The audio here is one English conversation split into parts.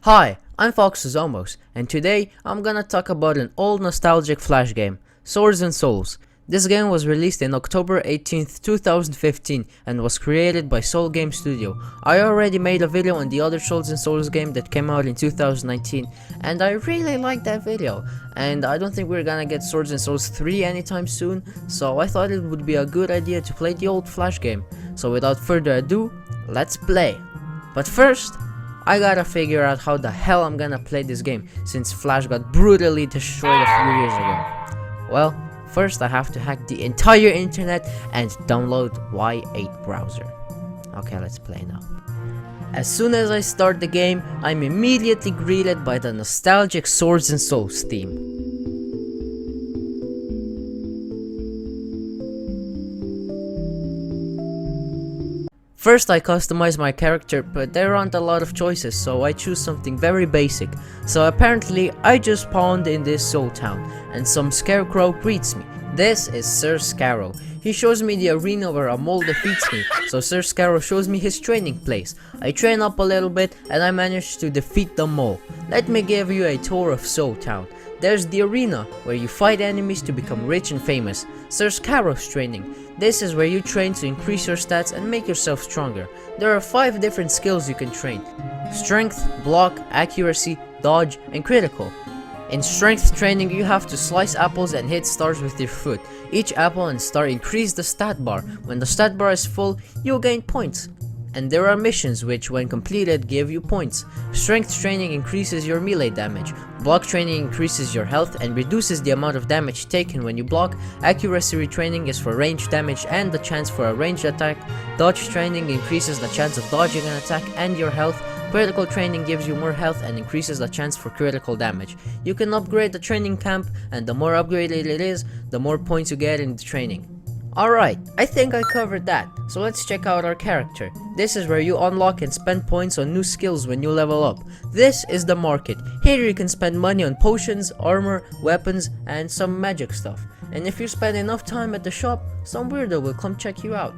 Hi, I'm Fox's Almost, and today I'm gonna talk about an old nostalgic Flash game, Swords and Souls. This game was released in October 18th, 2015 and was created by Soul Game Studio. I already made a video on the other Swords and Souls game that came out in 2019 and I really liked that video, and I don't think we're gonna get Swords and Souls 3 anytime soon, so I thought it would be a good idea to play the old Flash game. So without further ado, let's play. But first, I gotta figure out how the hell I'm gonna play this game since Flash got brutally destroyed a few years ago. Well, first I have to hack the entire internet and download Y8 browser. Okay, let's play now. As soon as I start the game, I'm immediately greeted by the nostalgic Swords and Souls theme. First I customize my character, but there aren't a lot of choices, so I choose something very basic. So apparently I just spawned in this soul town, and some scarecrow greets me. This is Sir Scarrow. He shows me the arena where a mole defeats me, so Sir Scarrow shows me his training place. I train up a little bit and I manage to defeat the mole. Let me give you a tour of Soul Town. There's the arena, where you fight enemies to become rich and famous. Sir Scarrow's training. This is where you train to increase your stats and make yourself stronger. There are 5 different skills you can train: strength, block, accuracy, dodge, and critical. In strength training, you have to slice apples and hit stars with your foot. Each apple and star increase the stat bar. When the stat bar is full, you'll gain points. And there are missions which, when completed, give you points. Strength training increases your melee damage. Block training increases your health and reduces the amount of damage taken when you block. Accuracy retraining is for range damage and the chance for a ranged attack. Dodge training increases the chance of dodging an attack and your health. Critical training gives you more health and increases the chance for critical damage. You can upgrade the training camp, and the more upgraded it is, the more points you get in the training. Alright, I think I covered that, so let's check out our character. This is where you unlock and spend points on new skills when you level up. This is the market. Here you can spend money on potions, armor, weapons, and some magic stuff. And if you spend enough time at the shop, some weirdo will come check you out.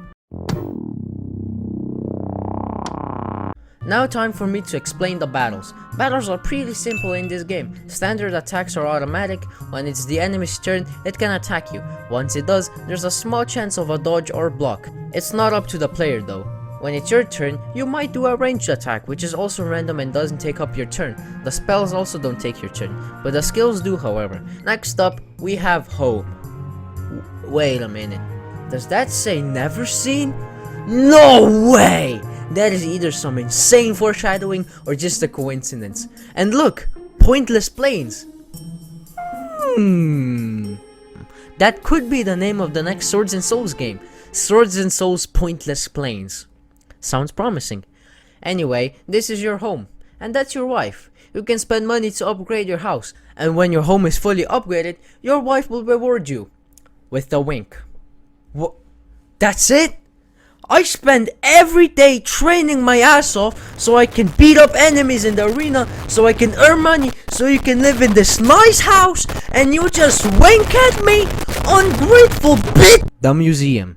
Now time for me to explain the battles. Battles are pretty simple in this game. Standard attacks are automatic. When it's the enemy's turn, it can attack you. Once it does, there's a small chance of a dodge or block. It's not up to the player though. When it's your turn, you might do a ranged attack, which is also random and doesn't take up your turn. The spells also don't take your turn, but the skills do, however. Next up, we have Home. Wait a minute. Does that say never seen? No way! That is either some insane foreshadowing or just a coincidence. And look! Pointless Plains! That could be the name of the next Swords and Souls game. Swords and Souls Pointless Plains. Sounds promising. Anyway, this is your home. And that's your wife. You can spend money to upgrade your house. And when your home is fully upgraded, your wife will reward you. With a wink. What? That's it? I spend every day training my ass off so I can beat up enemies in the arena, so I can earn money, so you can live in this nice house, and you just wink at me? Ungrateful bitch! The museum.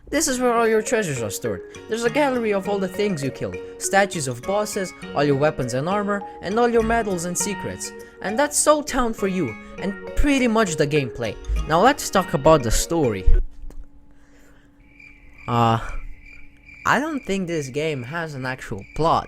This is where all your treasures are stored. There's a gallery of all the things you killed, statues of bosses, all your weapons and armor, and all your medals and secrets. And that's Soul Town for you, and pretty much the gameplay. Now let's talk about the story. I don't think this game has an actual plot.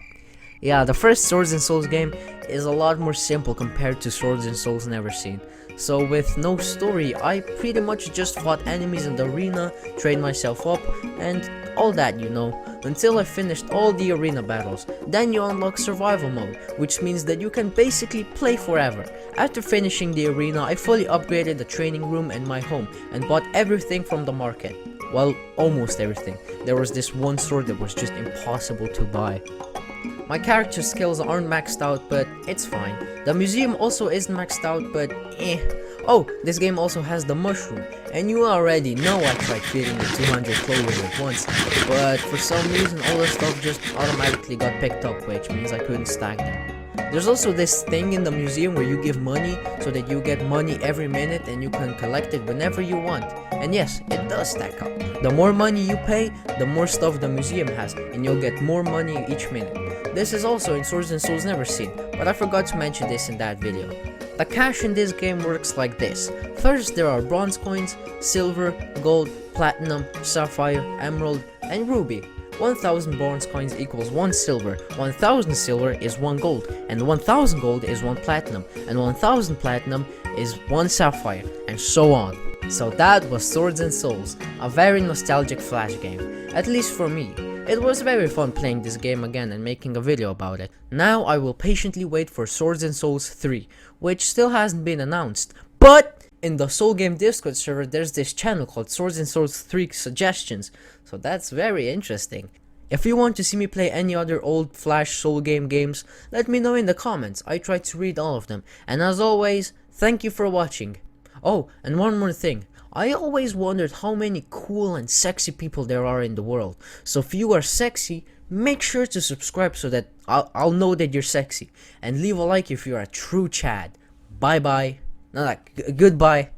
Yeah, the first Swords and Souls game is a lot more simple compared to Swords and Souls Never Seen. So with no story, I pretty much just fought enemies in the arena, trained myself up, and all that, you know, until I finished all the arena battles. Then you unlock survival mode, which means that you can basically play forever. After finishing the arena, I fully upgraded the training room and my home, and bought everything from the market. Well, almost everything. There was this one sword that was just impossible to buy. My character skills aren't maxed out, but it's fine. The museum also isn't maxed out, but eh. Oh, this game also has the mushroom. And you already know I tried getting the 200 clovers at once, but for some reason all the stuff just automatically got picked up, which means I couldn't stack them. There's also this thing in the museum where you give money so that you get money every minute and you can collect it whenever you want. And yes, it does stack up. The more money you pay, the more stuff the museum has, and you'll get more money each minute. This is also in Swords and Souls Never Seen, but I forgot to mention this in that video. The cash in this game works like this. First, there are bronze coins, silver, gold, platinum, sapphire, emerald, and ruby. 1000 bronze coins equals 1 silver, 1000 silver is 1 gold, and 1000 gold is 1 platinum, and 1000 platinum is 1 sapphire, and so on. So that was Swords and Souls, a very nostalgic flash game, at least for me. It was very fun playing this game again and making a video about it. Now I will patiently wait for Swords and Souls 3, which still hasn't been announced, but in the Soul Game Discord server there's this channel called Swords and Souls 3 Suggestions, so that's very interesting. If you want to see me play any other old Flash Soul Game games, let me know in the comments, I try to read all of them, and as always, thank you for watching. Oh, and one more thing. I always wondered how many cool and sexy people there are in the world. So if you are sexy, make sure to subscribe so that I'll know that you're sexy. And leave a like if you're a true Chad. Bye bye. No, goodbye.